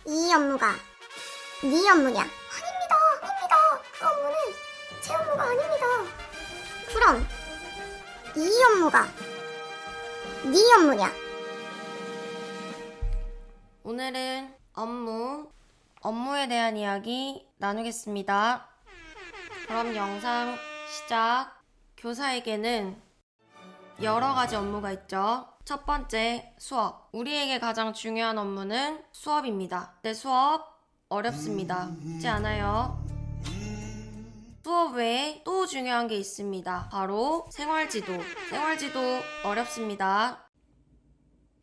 이 업무가 네 업무냐? 아닙니다, 아닙니다. 그 업무는 제 업무가 아닙니다. 그럼 이 업무가 네 업무냐? 오늘은 업무에 대한 이야기 나누겠습니다. 그럼 영상 시작. 교사에게는 여러 가지 업무가 있죠. 첫 번째, 수업. 우리에게 가장 중요한 업무는 수업입니다. 근데 수업 어렵습니다. 쉽지 않아요. 수업 외에 또 중요한 게 있습니다. 바로 생활지도. 생활지도 어렵습니다.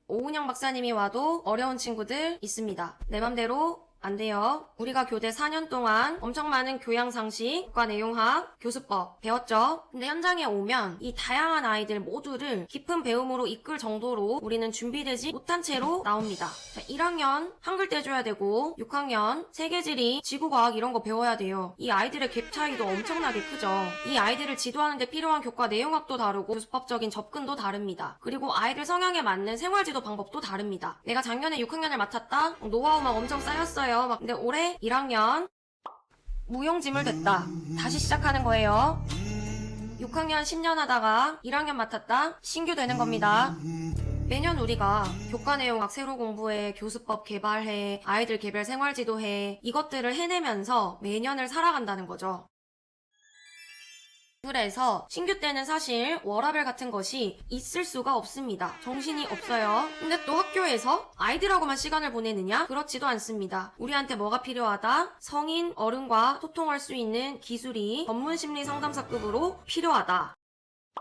오은영 박사님이 와도 어려운 친구들 있습니다. 내 맘대로 안 돼요. 우리가 교대 4년 동안 엄청 많은 교양상식, 국가내용학, 교수법 배웠죠? 근데 현장에 오면 이 다양한 아이들 모두를 깊은 배움으로 이끌 정도로 우리는 준비되지 못한 채로 나옵니다. 자, 1학년 한글 떼줘야 되고 6학년 세계지리, 지구과학 이런 거 배워야 돼요. 이 아이들의 갭 차이도 엄청나게 크죠. 이 아이들을 지도하는 데 필요한 교과 내용학도 다르고 교수법적인 접근도 다릅니다. 그리고 아이들 성향에 맞는 생활지도 방법도 다릅니다. 내가 작년에 6학년을 맡았다? 노하우 막 엄청 쌓였어요. 근데 올해 1학년 무용지물 됐다. 다시 시작하는 거예요. 6학년 10년 하다가 1학년 맡았다. 신규 되는 겁니다. 매년 우리가 교과 내용학 새로 공부해, 교수법 개발해, 아이들 개별 생활지도해, 이것들을 해내면서 매년을 살아간다는 거죠. 그래서 신규 때는 사실 워라밸 같은 것이 있을 수가 없습니다. 정신이 없어요. 근데 또 학교에서 아이들하고만 시간을 보내느냐? 그렇지도 않습니다. 우리한테 뭐가 필요하다? 성인, 어른과 소통할 수 있는 기술이 전문심리 상담사급으로 필요하다.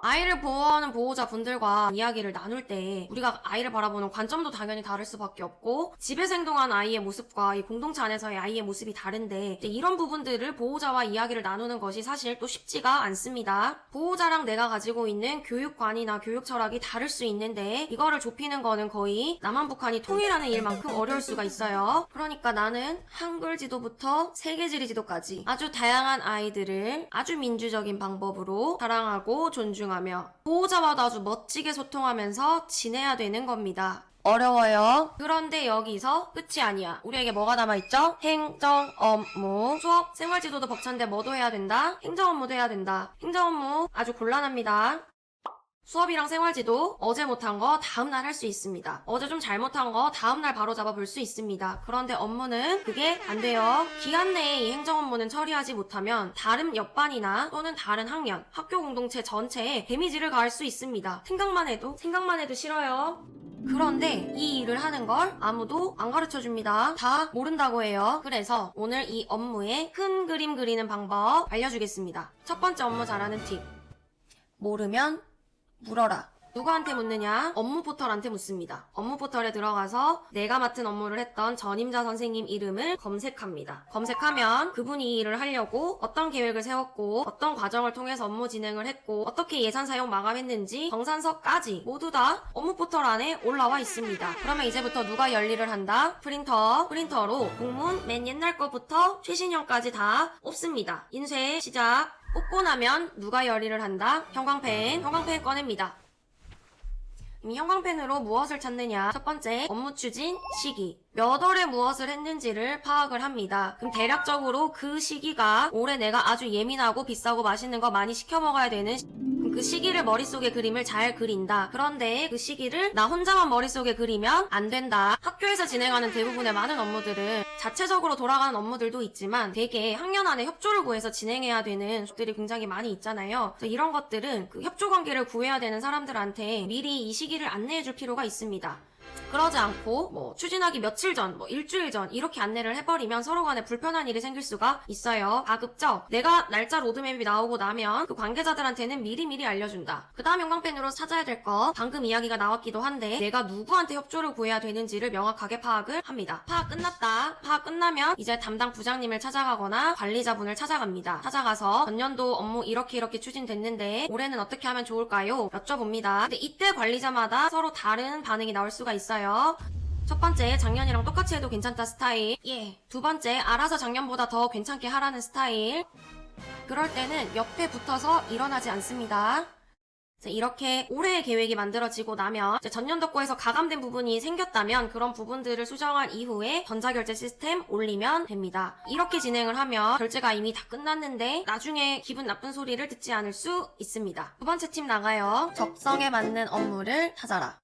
아이를 보호하는 보호자분들과 이야기를 나눌 때 우리가 아이를 바라보는 관점도 당연히 다를 수밖에 없고, 집에서 행동하는 아이의 모습과 이 공동체 안에서의 아이의 모습이 다른데 이런 부분들을 보호자와 이야기를 나누는 것이 사실 또 쉽지가 않습니다. 보호자랑 내가 가지고 있는 교육관이나 교육 철학이 다를 수 있는데 이거를 좁히는 거는 거의 남한북한이 통일하는 일만큼 어려울 수가 있어요. 그러니까 나는 한글 지도부터 세계지리 지도까지 아주 다양한 아이들을 아주 민주적인 방법으로 사랑하고 존중하며 보호자와도 아주 멋지게 소통하면서 지내야 되는 겁니다. 어려워요. 그런데 여기서 끝이 아니야. 우리에게 뭐가 남아있죠? 행정 업무. 수업, 생활지도도 벅찬데 뭐도 해야 된다? 행정 업무도 해야 된다. 행정 업무 아주 곤란합니다. 수업이랑 생활지도 어제 못한 거 다음날 할 수 있습니다. 어제 좀 잘못한 거 다음날 바로 잡아 볼 수 있습니다. 그런데 업무는 그게 안 돼요. 기한 내에 이 행정 업무는 처리하지 못하면 다른 옆반이나 또는 다른 학년, 학교 공동체 전체에 데미지를 가할 수 있습니다. 생각만 해도 싫어요. 그런데 이 일을 하는 걸 아무도 안 가르쳐줍니다. 다 모른다고 해요. 그래서 오늘 이 업무의 큰 그림 그리는 방법 알려주겠습니다. 첫 번째 업무 잘하는 팁. 모르면 물어라. 누구한테 묻느냐? 업무 포털한테 묻습니다. 업무 포털에 들어가서 내가 맡은 업무를 했던 전임자 선생님 이름을 검색합니다. 검색하면 그분이 이 일을 하려고 어떤 계획을 세웠고 어떤 과정을 통해서 업무 진행을 했고 어떻게 예산 사용 마감했는지 정산서까지 모두 다 업무 포털 안에 올라와 있습니다. 그러면 이제부터 누가 열일을 한다? 프린터로 공문 맨 옛날 거부터 최신형까지 다 뽑습니다. 인쇄 시작. 뽑고 나면 누가 열일을 한다? 형광펜 꺼냅니다. 이 형광펜으로 무엇을 찾느냐? 첫 번째, 업무 추진 시기. 몇 월에 무엇을 했는지를 파악을 합니다. 그럼 대략적으로 그 시기가 올해 내가 아주 예민하고 비싸고 맛있는 거 많이 시켜 먹어야 되는 그 시기를 머릿속에 그림을 잘 그린다. 그런데 그 시기를 나 혼자만 머릿속에 그리면 안 된다. 학교에서 진행하는 대부분의 많은 업무들은 자체적으로 돌아가는 업무들도 있지만 되게 학년 안에 협조를 구해서 진행해야 되는 것들이 굉장히 많이 있잖아요. 그래서 이런 것들은 그 협조 관계를 구해야 되는 사람들한테 미리 이 시기를 안내해 줄 필요가 있습니다. 그러지 않고 추진하기 며칠 전, 일주일 전 이렇게 안내를 해버리면 서로 간에 불편한 일이 생길 수가 있어요. 가급적 내가 날짜 로드맵이 나오고 나면 그 관계자들한테는 미리미리 알려준다. 그 다음 형광펜으로 찾아야 될 거 방금 이야기가 나왔기도 한데 내가 누구한테 협조를 구해야 되는지를 명확하게 파악을 합니다. 파악 끝났다. 파악 끝나면 이제 담당 부장님을 찾아가거나 관리자분을 찾아갑니다. 찾아가서 전년도 업무 이렇게 추진됐는데 올해는 어떻게 하면 좋을까요? 여쭤봅니다. 근데 이때 관리자마다 서로 다른 반응이 나올 수가 있어요. 첫 번째, 작년이랑 똑같이 해도 괜찮다 스타일. 두 번째, 알아서 작년보다 더 괜찮게 하라는 스타일. 그럴 때는 옆에 붙어서 일어나지 않습니다. 이렇게 올해의 계획이 만들어지고 나면 이제 전년도 거에서 가감된 부분이 생겼다면 그런 부분들을 수정한 이후에 전자결제 시스템 올리면 됩니다. 이렇게 진행을 하면 결제가 이미 다 끝났는데 나중에 기분 나쁜 소리를 듣지 않을 수 있습니다. 두 번째 팁 나가요. 적성에 맞는 업무를 찾아라.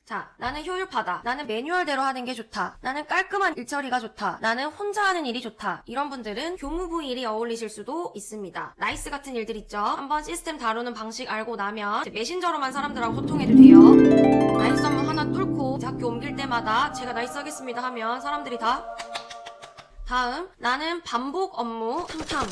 자, 나는 효율파다. 나는 매뉴얼대로 하는 게 좋다. 나는 깔끔한 일처리가 좋다. 나는 혼자 하는 일이 좋다. 이런 분들은 교무부 일이 어울리실 수도 있습니다. 나이스 같은 일들 있죠? 한번 시스템 다루는 방식 알고 나면 이제 메신저로만 사람들하고 소통해도 돼요. 나이스 업무 하나 뚫고 이제 학교 옮길 때마다 제가 나이스 하겠습니다 하면 사람들이 다 다음, 나는 반복 업무 탕탕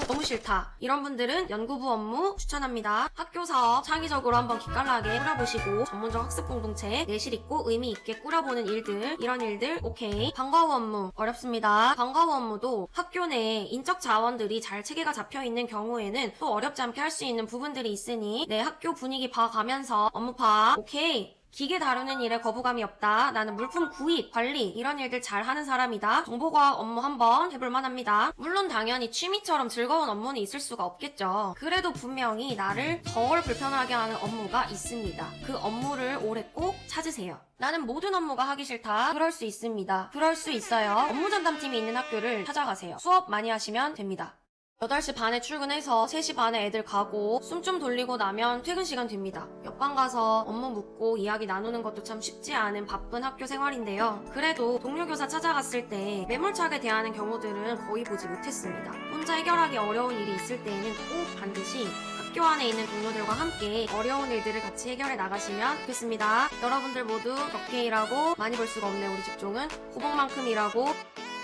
너무 싫다. 이런 분들은 연구부 업무 추천합니다. 학교 사업 창의적으로 한번 기깔나게 꾸려보시고 전문적 학습 공동체 내실 있고 의미 있게 꾸려보는 일들, 이런 일들 오케이. 방과 후 업무 어렵습니다. 방과 후 업무도 학교 내에 인적 자원들이 잘 체계가 잡혀있는 경우에는 또 어렵지 않게 할 수 있는 부분들이 있으니 내 학교 분위기 봐가면서 업무 파악 오케이. 기계 다루는 일에 거부감이 없다. 나는 물품 구입, 관리 이런 일들 잘 하는 사람이다. 정보과학 업무 한번 해볼만 합니다. 물론 당연히 취미처럼 즐거운 업무는 있을 수가 없겠죠. 그래도 분명히 나를 덜 불편하게 하는 업무가 있습니다. 그 업무를 올해 꼭 찾으세요. 나는 모든 업무가 하기 싫다. 그럴 수 있습니다. 그럴 수 있어요. 업무 전담팀이 있는 학교를 찾아가세요. 수업 많이 하시면 됩니다. 8시 반에 출근해서 3시 반에 애들 가고 숨 좀 돌리고 나면 퇴근 시간 됩니다. 옆방 가서 업무 묻고 이야기 나누는 것도 참 쉽지 않은 바쁜 학교 생활인데요. 그래도 동료 교사 찾아갔을 때 매몰차게 대하는 경우들은 거의 보지 못했습니다. 혼자 해결하기 어려운 일이 있을 때에는 꼭 반드시 학교 안에 있는 동료들과 함께 어려운 일들을 같이 해결해 나가시면 좋겠습니다. 여러분들 모두 적게 일하고 많이 벌 수가 없네 우리 직종은 호봉만큼 일하고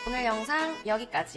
오늘 영상 여기까지.